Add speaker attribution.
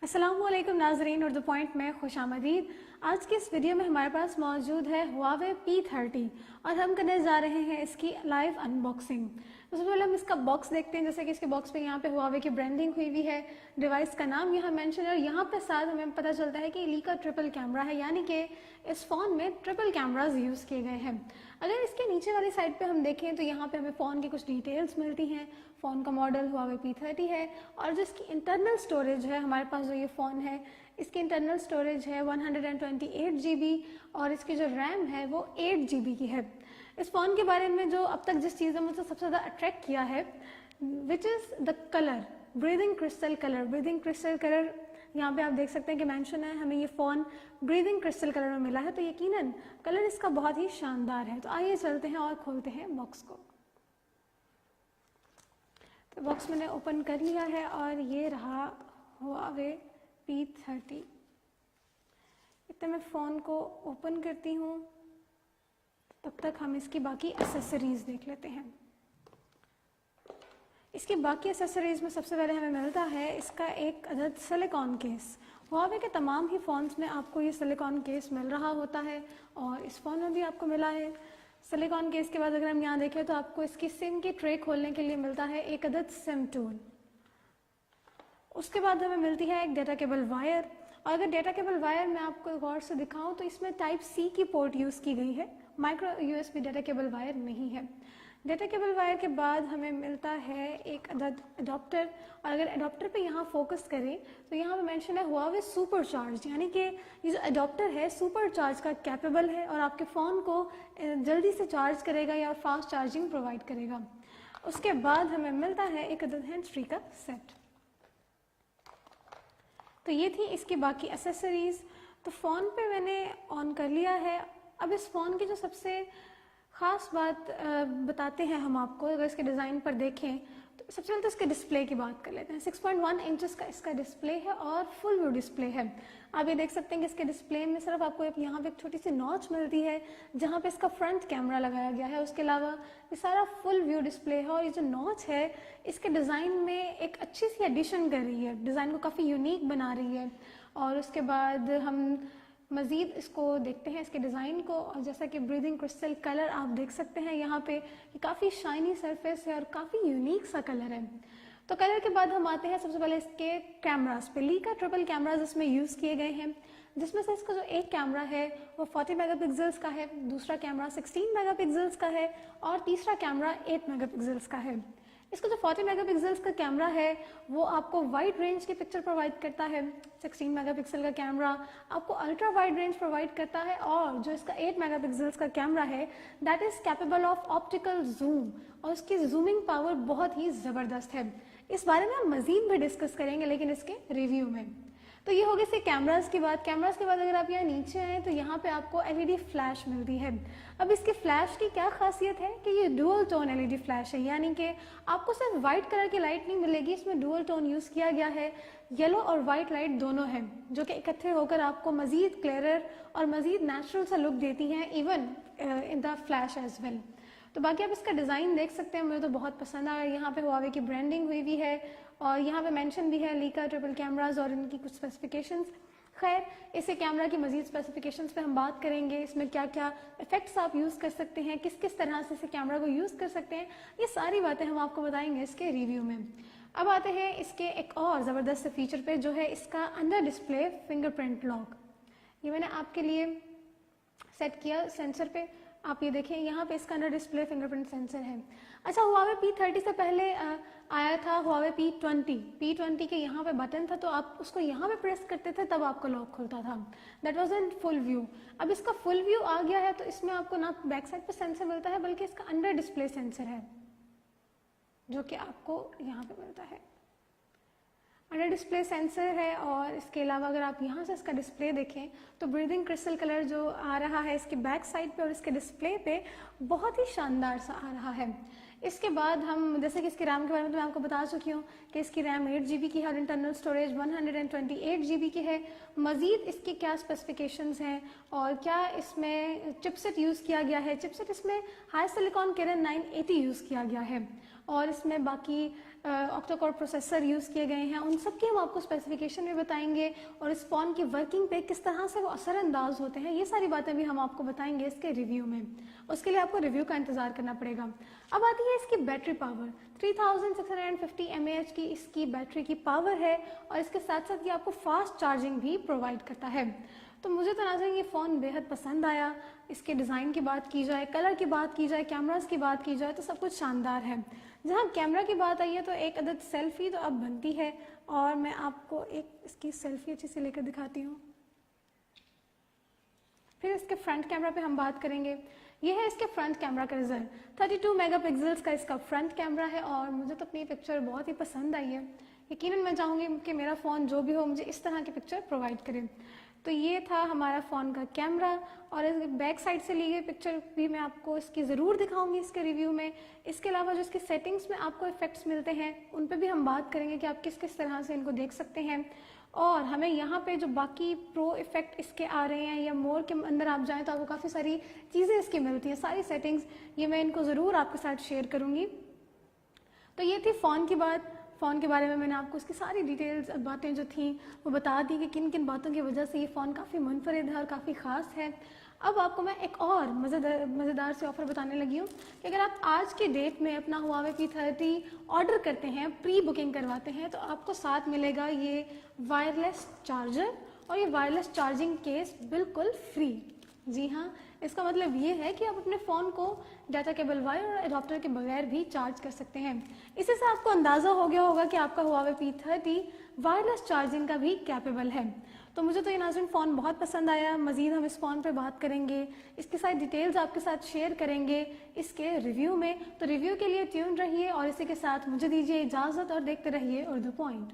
Speaker 1: अस्सलामुअलैकुम नाजरीन, उर्दू पॉइंट में खुश आमदीद। आज की इस वीडियो में हमारे पास मौजूद है Huawei P30 और हम करने जा रहे हैं इसकी लाइव अनबॉक्सिंग। सबसे पहले हम इसका बॉक्स देखते हैं। जैसे कि इसके बॉक्स पे यहाँ पे Huawei की ब्रांडिंग हुई हुई है, डिवाइस का नाम यहाँ मेंशन है और यहाँ पे साथ हमें पता चलता है कि लीका ट्रिपल कैमरा है, यानी कि इस फ़ोन में ट्रिपल कैमराज यूज़ किए गए हैं। अगर इसके नीचे वाली साइड पे हम देखें तो यहाँ पे हमें फ़ोन की कुछ डिटेल्स मिलती हैं। फ़ोन का मॉडल Huawei P30 है और जो इसकी इंटरनल स्टोरेज है, हमारे पास जो ये फ़ोन है इसकी इंटरनल स्टोरेज है 128 GB और इसकी जो रैम है वो 8 GB की है। इस फ़ोन के बारे में जो अब तक जिस चीज़ ने मुझे सबसे ज़्यादा अट्रैक्ट किया है which is the colour, breathing crystal colour. Breathing crystal colour यहाँ पे आप देख सकते हैं कि मेंशन है, हमें ये फ़ोन ब्रीदिंग क्रिस्टल कलर में मिला है, तो यकीनन कलर इसका बहुत ही शानदार है। तो आइए चलते हैं और खोलते हैं बॉक्स को। तो बॉक्स मैंने ओपन कर लिया है और ये रहा Huawei P30। इतना मैं फ़ोन को ओपन करती हूँ, तब तक हम इसकी बाकी एक्सेसरीज देख लेते हैं। इसकी बाकी एक्सेसरीज में सबसे पहले हमें मिलता है इसका एक अदद सिलिकॉन केस। Huawei के तमाम ही फ़ोन्स में आपको ये सिलिकॉन केस मिल रहा होता है और इस फ़ोन में भी आपको मिला है। सिलिकॉन केस के बाद अगर हम यहाँ देखें तो आपको इसकी सिम की ट्रे खोलने के लिए मिलता है एक अदद सिम टूल। उसके बाद हमें मिलती है एक डेटा केबल वायर, और अगर डेटा केबल वायर मैं आपको गौर से दिखाऊं तो इसमें टाइप सी की पोर्ट यूज़ की गई है, micro USB data cable wire नहीं है। डेटा केबल वायर के बाद हमें मिलता है एक अदद अडॉप्टर, और अगर अडॉप्टर पे यहाँ फोकस करें तो यहाँ पे मेंशन है Huawei सुपर चार्ज, यानी कि ये जो अडॉप्टर है सुपर चार्ज का कैपेबल है और आपके फ़ोन को जल्दी से चार्ज करेगा या फास्ट चार्जिंग प्रोवाइड करेगा। उसके बाद हमें मिलता है एक अदद हैंड्स फ्री का सेट। तो ये थी इसकी बाकी एसेसरीज़। तो फ़ोन पे मैंने ऑन कर लिया है। अब इस फ़ोन की जो सबसे ख़ास बात बताते हैं हम आपको, अगर इसके डिज़ाइन पर देखें तो सबसे पहले तो इसके डिस्प्ले की बात कर लेते हैं। 6.1 इंचेस का इसका डिस्प्ले है और फुल व्यू डिस्प्ले है। आप ये देख सकते हैं कि इसके डिस्प्ले में सिर्फ आपको यहाँ पे एक छोटी सी नॉच मिलती है जहाँ पे इसका फ्रंट कैमरा लगाया गया है। उसके अलावा ये सारा फुल व्यू डिस्प्ले है और ये जो नॉच है इसके डिज़ाइन में एक अच्छी सी एडिशन कर रही है, डिज़ाइन को काफ़ी यूनिक बना रही है। और उसके बाद हम मज़ीद इसको देखते हैं इसके डिज़ाइन को, और जैसा कि ब्रीदिंग क्रिस्टल कलर आप देख सकते हैं यहाँ पे कि काफ़ी शाइनी सरफेस है और काफ़ी यूनिक सा कलर है। तो कलर के बाद हम आते हैं सबसे पहले इसके कैमरास पे। लीका ट्रिपल कैमराज इसमें यूज़ किए गए हैं, जिसमें से इसका जो एक कैमरा है वो 40 मेगापिक्सल्स का है, दूसरा कैमरा 16 मेगापिक्सल्स का है और तीसरा कैमरा 8 मेगापिक्सल्स का है। इसका जो 40 मेगापिक्सल्स का कैमरा है वो आपको वाइड रेंज की पिक्चर प्रोवाइड करता है। 16 मेगापिक्सल का कैमरा आपको अल्ट्रा वाइड रेंज प्रोवाइड करता है और जो इसका 8 मेगापिक्सल्स का कैमरा है that is capable of optical zoom और उसकी जूमिंग पावर बहुत ही ज़बरदस्त है। इस बारे में हम मज़ीद भी डिस्कस करेंगे लेकिन इसके रिव्यू में। तो ये हो गई इसके कैमरास की बात। कैमरास के बाद अगर आप यहाँ नीचे आएँ तो यहाँ पे आपको एलईडी फ्लैश मिलती है। अब इसके फ्लैश की क्या खासियत है कि ये डुअल टोन एलईडी फ्लैश है, यानी कि आपको सिर्फ वाइट कलर की लाइट नहीं मिलेगी, इसमें डुअल टोन यूज़ किया गया है। येलो और वाइट लाइट दोनों हैं जो कि इकट्ठे होकर आपको मज़ीद क्लियरर और मज़ीद नेचुरल सा लुक देती हैं, even in the flash as well. तो बाकी आप इसका डिज़ाइन देख सकते हैं, मुझे तो बहुत पसंद आया। यहाँ पे Huawei की ब्रांडिंग हुई भी है और यहाँ पे मेंशन भी है लीका ट्रिपल कैमराज और इनकी कुछ स्पेसिफिकेशंस। खैर, इसे कैमरा की मज़ीद स्पेसिफिकेशंस पे हम बात करेंगे, इसमें क्या क्या इफेक्ट्स आप यूज़ कर सकते हैं, किस किस तरह से इसे कैमरा को यूज़ कर सकते हैं, ये सारी बातें हम आपको बताएंगे इसके रिव्यू में। अब आते हैं इसके एक और ज़बरदस्त फीचर पे, जो है इसका अंडर डिस्प्ले फिंगरप्रिंट लॉक। ये मैंने आपके लिए सेट किया सेंसर पे, आप ये देखें यहाँ पे इसका अंडर डिस्प्ले फिंगरप्रिंट सेंसर है। अच्छा, Huawei P30 से पहले आया था Huawei P20 के यहाँ पे बटन था, तो आप उसको यहाँ पे प्रेस करते थे तब आपका लॉक खुलता था। That was in full view. अब इसका फुल व्यू आ गया है तो इसमें आपको ना बैक साइड पे सेंसर मिलता है बल्कि इसका अंडर डिस्प्ले सेंसर है जो कि आपको यहाँ पे मिलता है। अंडर डिस्प्ले सेंसर है और इसके अलावा अगर आप यहाँ से इसका डिस्प्ले देखें तो ब्रीदिंग क्रिस्टल कलर जो आ रहा है इसके बैक साइड पे और इसके डिस्प्ले पे बहुत ही शानदार सा आ रहा है। इसके बाद हम जैसे कि इसकी रैम के बारे में तो मैं आपको बता चुकी हूँ कि इसकी रैम 8 GB की है और इंटरनल स्टोरेज 128 GB की है। मज़ीद इसकी क्या स्पेसिफिकेशंस हैं और क्या इसमें चिपसेट यूज़ किया गया है। चिपसेट इसमें हाई सिलिकॉन Kirin 980 यूज़ किया गया है और इसमें बाकी ऑक्टा कोर प्रोसेसर यूज़ किए गए हैं, उन सब की हम आपको स्पेसिफिकेशन में बताएंगे और इस फ़ोन की वर्किंग पे किस तरह से वो असरअंदाज होते हैं, ये सारी बातें भी हम आपको बताएंगे इसके रिव्यू में। उसके लिए आपको रिव्यू का इंतज़ार करना पड़ेगा। अब आती है इसकी बैटरी पावर। 3650 mAh की इसकी बैटरी की पावर है और इसके साथ साथ ये आपको फास्ट चार्जिंग भी प्रोवाइड करता है। तो मुझे तो नाज़रीन ये फ़ोन बेहद पसंद आया। इसके डिज़ाइन की बात की जाए, कलर की बात की जाए, कैमरास की बात की जाए तो सब कुछ शानदार है। जहाँ कैमरा की बात आई है तो एक अदद सेल्फ़ी तो अब बनती है और मैं आपको एक इसकी सेल्फ़ी अच्छी से लेकर दिखाती हूँ। फिर इसके फ्रंट कैमरा पे हम बात करेंगे। ये है इसके फ्रंट कैमरा का रिजल्ट। 32 मेगापिक्सल्स का इसका फ्रंट कैमरा है और मुझे तो अपनी पिक्चर बहुत ही पसंद आई है। यकीनन मैं चाहूँगी कि मेरा फ़ोन जो भी हो मुझे इस तरह की पिक्चर प्रोवाइड करे। तो ये था हमारा फ़ोन का कैमरा और इस बैक साइड से ली गई पिक्चर भी मैं आपको इसकी ज़रूर दिखाऊंगी इसके रिव्यू में। इसके अलावा जो इसकी सेटिंग्स में आपको इफ़ेक्ट्स मिलते हैं उन पे भी हम बात करेंगे कि आप किस किस तरह से इनको देख सकते हैं। और हमें यहाँ पे जो बाकी प्रो इफ़ेक्ट इसके आ रहे हैं या मोर के अंदर आप जाएँ तो आपको काफ़ी सारी चीज़ें इसकी मिलती हैं, सारी सेटिंग्स, ये मैं इनको ज़रूर आपके साथ शेयर करूँगी। तो ये थी फ़ोन की बात। फ़ोन के बारे में मैंने आपको इसकी सारी डिटेल्स बातें जो थी वो बता दी कि किन किन बातों की वजह से ये फ़ोन काफ़ी मुनफरिद है और काफ़ी ख़ास है। अब आपको मैं एक और मज़ेदार से ऑफ़र बताने लगी हूँ कि अगर आप आज की डेट में अपना Huawei P30 ऑर्डर करते हैं, प्री बुकिंग करवाते हैं, तो आपको साथ मिलेगा ये वायरलेस चार्जर और ये वायरलेस चार्जिंग केस बिल्कुल फ्री। जी हाँ, इसका मतलब ये है कि आप अपने फ़ोन को डाटा केबल वायर और एडाप्टर के बगैर भी चार्ज कर सकते हैं। इसी से आपको अंदाज़ा हो गया होगा कि आपका Huawei P30 वायरलेस चार्जिंग का भी कैपेबल है। तो मुझे तो ये नाज़रीन फ़ोन बहुत पसंद आया। मज़ीद हम इस फ़ोन पर बात करेंगे, इसकी सारी डिटेल्स आपके साथ शेयर करेंगे इसके रिव्यू में। तो रिव्यू के लिए ट्यून रहिए और इसी के साथ मुझे दीजिए इजाज़त और देखते रहिए उर्दू पॉइंट।